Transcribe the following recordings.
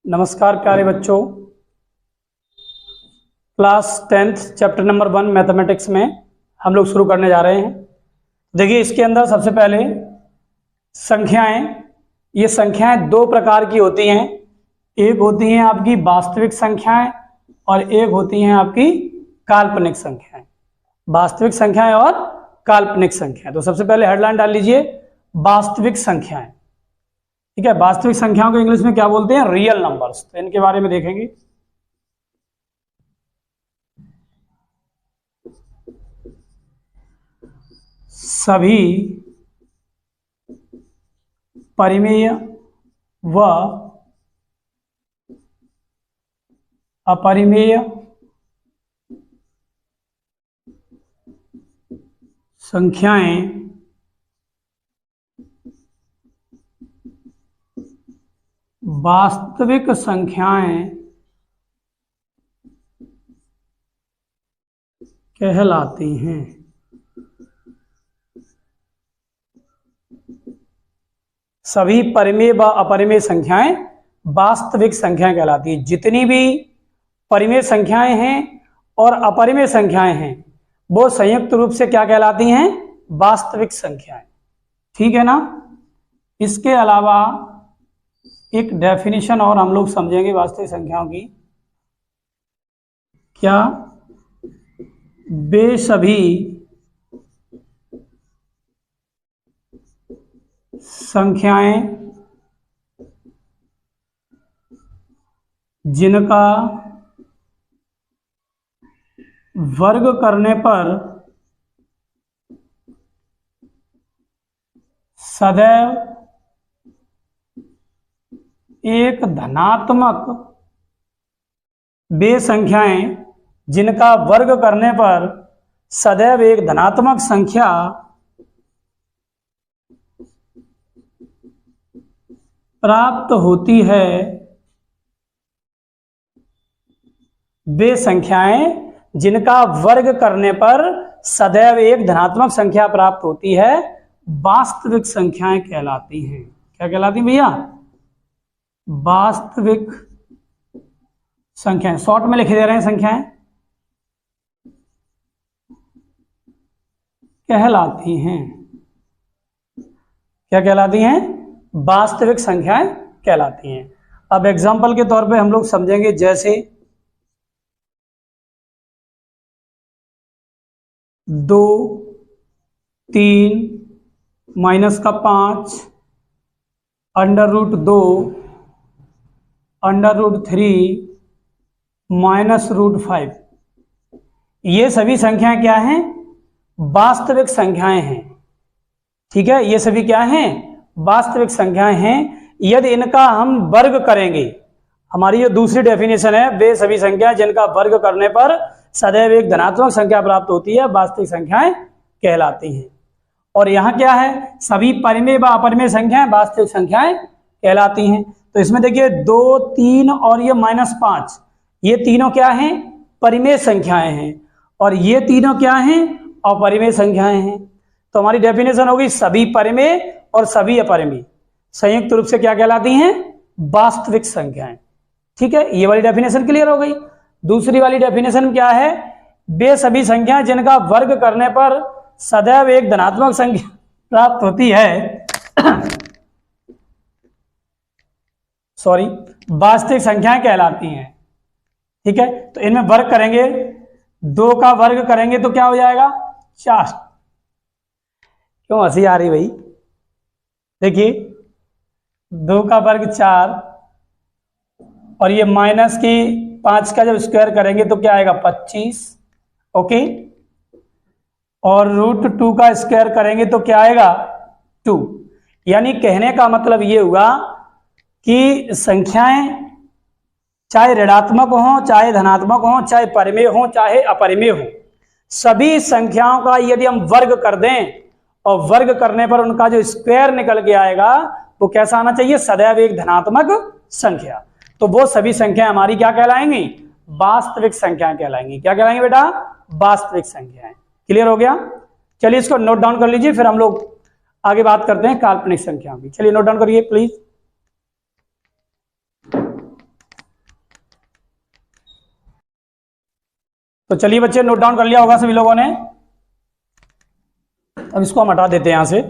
नमस्कार प्यारे बच्चों। Class 10th chapter number 1 mathematics में हम लोग शुरू करने जा रहे हैं। देखिए, इसके अंदर सबसे पहले संख्याएं। ये संख्याएं दो प्रकार की होती हैं। एक होती हैं आपकी वास्तविक संख्याएं और एक होती हैं आपकी काल्पनिक संख्याएं। वास्तविक संख्याएं और काल्पनिक संख्याएं। तो सबसे पहले हेडलाइन डाल लीजिए, वास्तविक संख्याएं। ठीक है, वास्तविक संख्याओं को इंग्लिश में क्या बोलते हैं? Real numbers. तो इनके बारे में देखेंगे। सभी परिमेय व अपरिमेय संख्याएं वास्तविक संख्याएं कहलाती हैं। सभी परिमेय व अपरिमेय संख्याएं वास्तविक संख्याएं कहलाती हैं। जितनी भी परिमेय संख्याएं हैं और अपरिमेय संख्याएं हैं वो संयुक्त रूप से क्या कहलाती हैं? वास्तविक संख्याएं। ठीक है ना। इसके अलावा एक डेफिनेशन और हम लोग समझेंगे वास्तविक संख्याओं की। क्या? वे सभी संख्याएं जिनका वर्ग करने पर सदैव एक धनात्मक, वे संख्याएं जिनका वर्ग करने पर सदैव एक धनात्मक संख्या प्राप्त होती है, वे संख्याएं जिनका वर्ग करने पर सदैव एक धनात्मक संख्या प्राप्त होती है वास्तविक संख्याएं कहलाती हैं। क्या कहलाती हैं भैया? वास्तविक संख्याएं। शॉर्ट में लिखे दे रहे हैं, संख्याएं कहलाती हैं। क्या कहलाती हैं? वास्तविक संख्याएं कहलाती हैं। अब एग्जाम्पल के तौर पे हम लोग समझेंगे, जैसे 2, 3, -5, √2, √3, -√5। ये सभी संख्याएं क्या हैं? वास्तविक संख्याएं हैं। ठीक है, ये सभी क्या हैं? वास्तविक संख्याएं हैं। यदि इनका हम वर्ग करेंगे, हमारी जो दूसरी डेफिनेशन है, वे सभी संख्याएं जिनका वर्ग करने पर सदैव एक धनात्मक संख्या प्राप्त होती है वास्तविक संख्याएं कहलाती हैं। और यहाँ क्या है? सभी परिमेय व अपरिमेय संख्याएं वास्तविक संख्याएं कहलाती हैं। तो इसमें देखिए 2, 3 और ये -5, ये तीनों क्या हैं? परिमेय संख्याएं हैं। और ये तीनों क्या हैं? अपरिमेय संख्याएं हैं। तो हमारी डेफिनेशन होगी, सभी परिमेय और सभी अपरिमेय संयुक्त रूप से क्या कहलाती हैं? वास्तविक संख्याएं। ठीक है, ये वाली डेफिनेशन क्लियर हो गई। दूसरी वाली डेफिनेशन क्या है? वे सभी संख्याएं जिनका वर्ग करने पर सदैव एक धनात्मक संख्या प्राप्त होती है सॉरी, वास्तविक संख्याएं कहलाती हैं। ठीक है, तो इनमें वर्ग करेंगे, 2 का वर्ग करेंगे तो क्या हो जाएगा? 4। क्यों हंसी आ रही भाई? देखिए, 2 का वर्ग 4 और ये -5 का जब स्क्वायर करेंगे तो क्या आएगा? 25। ओके, और √2 का स्क्वायर करेंगे तो क्या आएगा? 2। यानी कहने का मतलब ये हुआ कि संख्याएं चाहे ऋणात्मक हो, चाहे धनात्मक हो, चाहे परिमेय हो, चाहे अपरिमेय हो, सभी संख्याओं का यदि हम वर्ग कर दें और वर्ग करने पर उनका जो स्क्वायर निकल के आएगा वो कैसा आना चाहिए? सदैव एक धनात्मक संख्या। तो वो सभी संख्याएं हमारी क्या कहलाएंगी? वास्तविक संख्याएं कहलाएंगी। क्या कहलाएंगी बेटा? वास्तविक संख्याएं। क्लियर हो गया? चलिए इसको नोट डाउन कर लीजिए, फिर हम लोग आगे बात करते हैं काल्पनिक संख्याओं की। चलिए नोट डाउन करिए प्लीज। तो चलिए बच्चे, नोट डाउन कर लिया होगा सभी लोगों ने। अब इसको हम हटा देते हैं यहां से।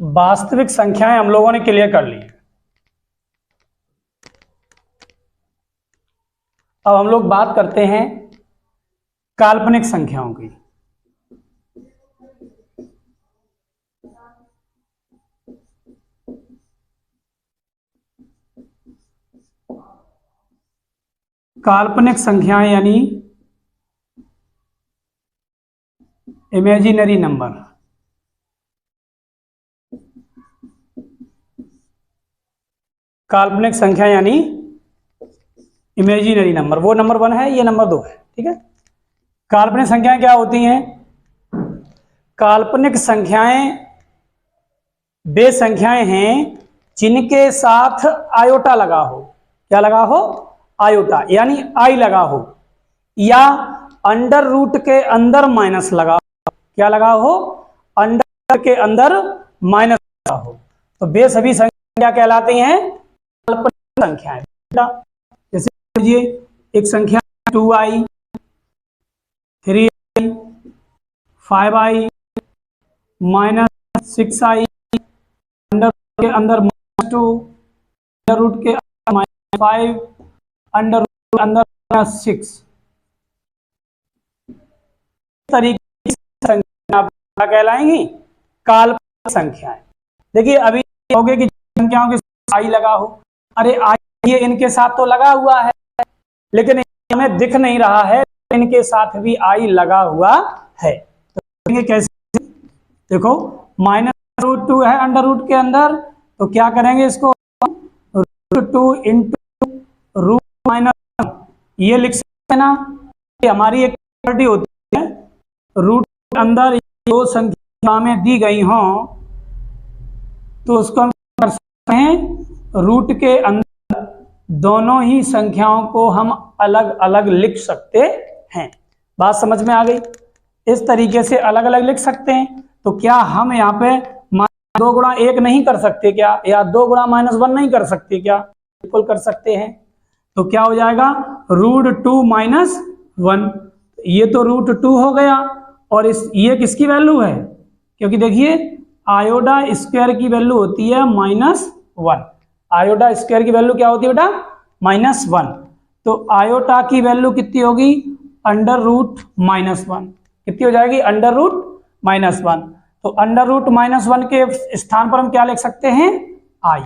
वास्तविक संख्याएं हम लोगों ने क्लियर कर ली। अब हम लोग बात करते हैं काल्पनिक संख्याओं की। काल्पनिक संख्याएं यानी इमेजिनरी नंबर। काल्पनिक संख्या यानी इमेजिनरी नंबर, वो नंबर 1 है, ये नंबर 2 है, ठीक है। काल्पनिक संख्याएं क्या होती हैं? काल्पनिक संख्याएं वे संख्याएं हैं जिनके साथ आयोटा लगा हो। क्या लगा हो? आयोटा, यानी आई लगा हो, या अंडर रूट के अंदर माइनस लगा हो। क्या लगा हो? अंडर के अंदर माइनस लगा हो। तो वे सभी संख्या कहलाती हैं काल्पनिक संख्याएं। जैसे लीजिए, एक संख्या 2i, 3i, 5i, -6i, under के अंदर -2, अंडर रूट के अंदर -5, अंडर रूट के अंदर -6। तरीके की संख्या क्या कहलाएंगी? काल्पनिक संख्याएं। देखिए, अभी कहोगे कि संख्याओं के साथ आई लगा हो। अरे आई ये इनके साथ तो लगा हुआ है, लेकिन हमें दिख नहीं रहा है, इनके साथ भी आई लगा हुआ है। तो ये कैसे? देखो, -√2 है अंडर रूट के अंदर, तो क्या करेंगे इसको? √2 इंटू रूट -1 ये लिख सकते हैं ना। ये हमारी एक प्रॉपर्टी होती है, रूट के अंदर दो संख्या में दी गई हों तो उसको हम कर सकते हैं, रूट के अंदर दोनों ही संख्याओं को हम अलग अलग लिख सकते हैं। बात समझ में आ गई? इस तरीके से अलग अलग लिख सकते हैं। तो क्या हम यहाँ पे 2 गुणा 1 नहीं कर सकते क्या? या 2 गुणा -1 नहीं कर सकते क्या? बिल्कुल कर सकते हैं। तो क्या हो जाएगा? √2 - 1। ये तो √2 हो गया, और ये किसकी वैल्यू है? क्योंकि देखिए, आयोडा स्क्वायर की वैल्यू होती है -1। आयोडा स्क्वायर की वैल्यू क्या होती है बेटा? -1। तो आयोटा की वैल्यू कितनी होगी? Under root -1। कितनी हो जाएगी? Under root -1। तो अंडर रूट -1 के स्थान पर हम क्या लिख सकते हैं? आई।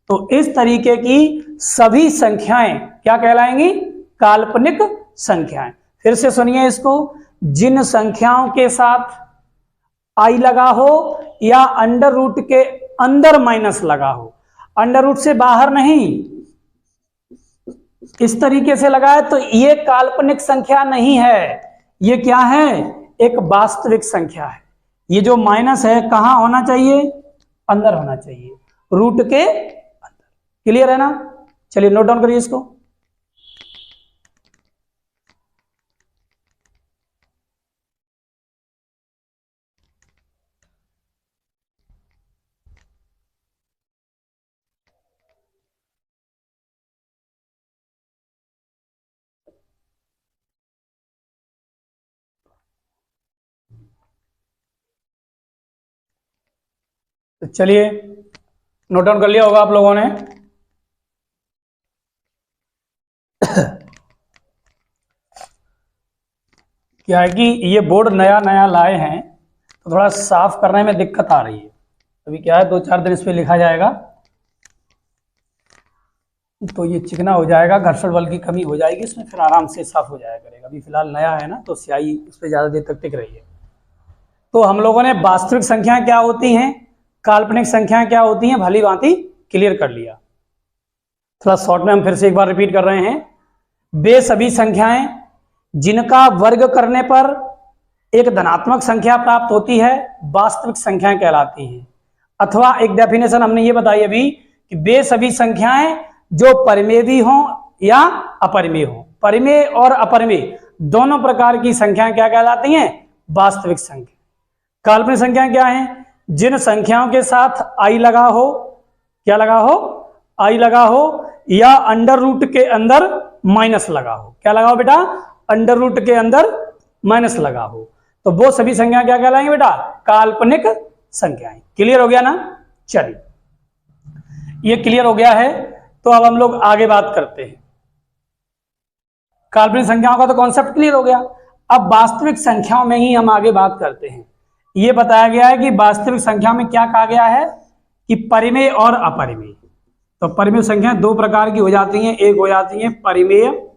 तो इस तरीके की सभी संख्याएं क्या कहलाएंगी? काल्पनिक संख्याएं। फिर से सुनिए इसको, जिन संख्याओं के साथ आई लगा हो या अंडर रूट के अंदर माइनस लगा हो, अंडर रूट से बाहर नहीं, इस तरीके से लगा है, तो ये काल्पनिक संख्या नहीं है। ये क्या है? एक वास्तविक संख्या है। ये जो माइनस है कहां होना चाहिए? अंदर होना चाहिए, रूट के अंदर। क्लियर है ना? चलिए नोट डाउन करिए इसको। तो चलिए, नोट डाउन कर लिया होगा आप लोगों ने। क्या है कि ये बोर्ड नया नया लाए हैं, तो थोड़ा साफ करने में दिक्कत आ रही है। अभी क्या है, 2-4 दिन इस पर लिखा जाएगा तो ये चिकना हो जाएगा, घर्षण बल की कमी हो जाएगी इसमें, फिर आराम से साफ हो जाया करेगा। अभी फिलहाल नया है ना, तो स्याही उस पर ज़्यादा देर तक टिक रही है। तो हम लोगों ने वास्तविक संख्याएं क्या होती हैं, काल्पनिक संख्याएं क्या होती हैं, भली भांति क्लियर कर लिया। थोड़ा शॉर्ट में हम फिर से एक बार रिपीट कर रहे हैं। वे सभी संख्याएं जिनका वर्ग करने पर एक धनात्मक संख्या प्राप्त होती है वास्तविक संख्याएं कहलाती हैं। अथवा एक डेफिनेशन हमने ये बताई अभी कि वे सभी संख्याएं जो परिमेय भी हों या अपरिमेय हों। परिमेय और अपरिमेय दोनों प्रकार की संख्याएं क्या कहलाती हैं? वास्तविक संख्या। काल्पनिक संख्याएं क्या हैं? जिन संख्याओं के साथ आई लगा हो, क्या लगा हो, आई लगा हो, या अंडर रूट के अंदर माइनस लगा हो। क्या लगा हो बेटा, अंडर रूट के अंदर माइनस लगा हो, तो वो सभी संख्या क्या कहलाएंगे बेटा, काल्पनिक संख्याएं। क्लियर हो गया ना। चलिए ये क्लियर हो गया है, तो अब हम लोग आगे बात करते हैं। काल्पनिक संख्याओं का तो कॉन्सेप्ट क्लियर हो गया। अब वास्तविक संख्याओं में ही हम आगे बात करते हैं। ये बताया गया है कि वास्तविक संख्या में क्या कहा गया है कि परिमेय और अपरिमेय। तो परिमेय संख्याएं दो प्रकार की हो जाती हैं, एक हो जाती हैं परिमेय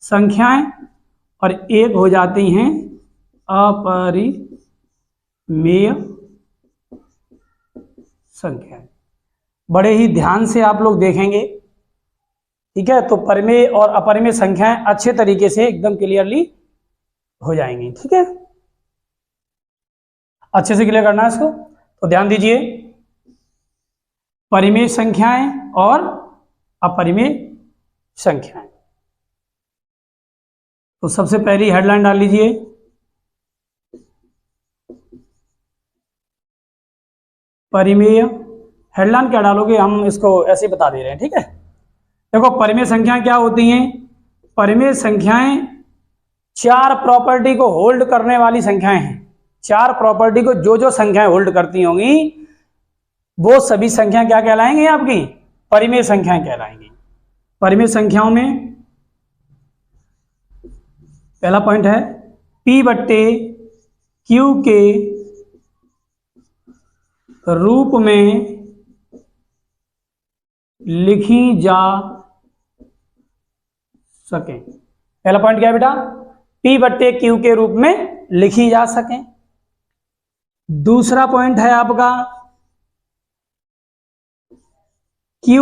संख्याएं और एक हो जाती हैं अपरिमेय संख्याएं। बड़े ही ध्यान से आप लोग देखेंगे, ठीक है। तो परिमेय और अपरिमेय संख्याएं अच्छे तरीके से एकदम क्लियरली हो जाएंगी, ठीक है। अच्छे से क्लियर करना है इसको, तो ध्यान दीजिए। परिमेय संख्याएं और अपरिमेय संख्याएं। तो सबसे पहली हेडलाइन डाल लीजिए, परिमेय। हेडलाइन क्या डालोगे, हम इसको ऐसे ही बता दे रहे हैं, ठीक है। देखो परिमेय संख्याएं क्या होती हैं, परिमेय संख्याएं चार प्रॉपर्टी को होल्ड करने वाली संख्याएं हैं। चार प्रॉपर्टी को जो जो संख्याएं होल्ड करती होंगी वो सभी संख्याएं क्या कहलाएंगी, आपकी परिमेय संख्याएं कहलाएंगी। परिमेय संख्याओं में पहला पॉइंट है P बट्टे Q के रूप में लिखी जा सकें। पहला पॉइंट क्या है बेटा, P बट्टे Q के रूप में लिखी जा सकें। दूसरा पॉइंट है आपका Q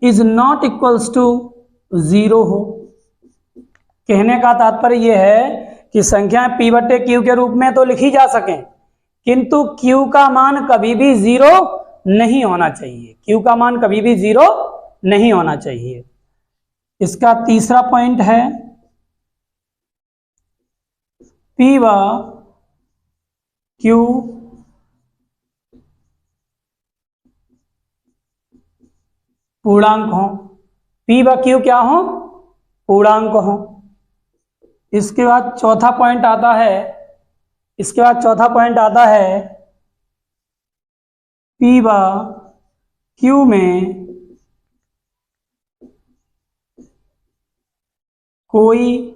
is not equals to 0 हो। कहने का तात्पर्य यह है कि संख्या P बट्टे Q के रूप में तो लिखी जा सकें, किंतु Q का मान कभी भी 0 नहीं होना चाहिए। Q का मान कभी भी 0 नहीं होना चाहिए। इसका तीसरा पॉइंट है P व Q पूर्णांक हो। P व Q क्या हो, पूर्णांक हो। इसके बाद चौथा पॉइंट आता है, P व Q में कोई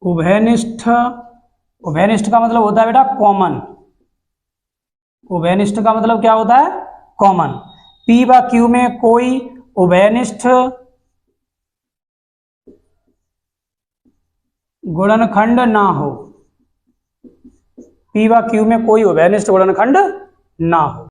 उभयनिष्ठ का मतलब होता है बेटा कॉमन। उभयनिष्ठ का मतलब क्या होता है, कॉमन। P व Q में कोई उभयनिष्ठ गुणनखंड ना हो। P व Q में कोई उभयनिष्ठ गुणनखंड ना हो।